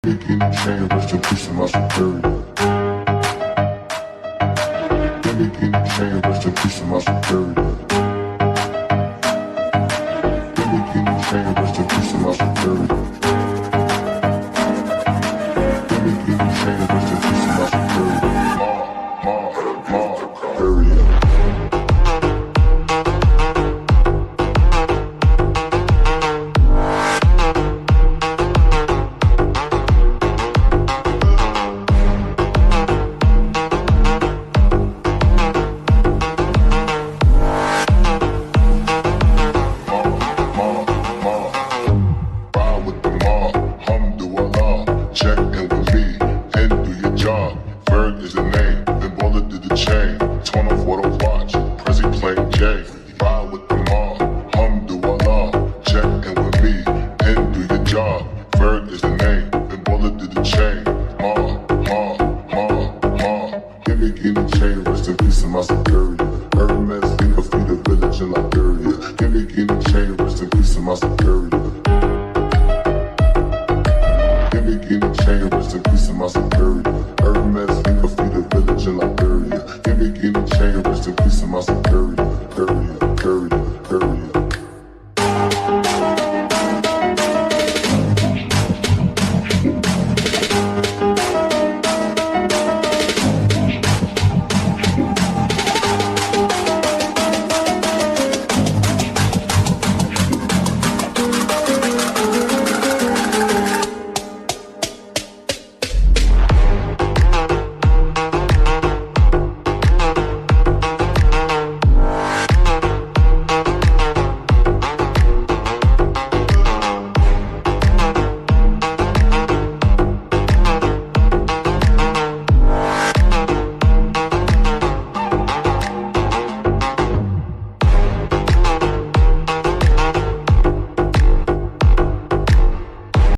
Big in the chain, rest in peace to my superior. Big in the chain, rest in peace to my superior. Big in the chain, rest in peace to my superior. Big in the chain, rest in peace to my superior. Superior. Give me chain, rest in peace in my superior.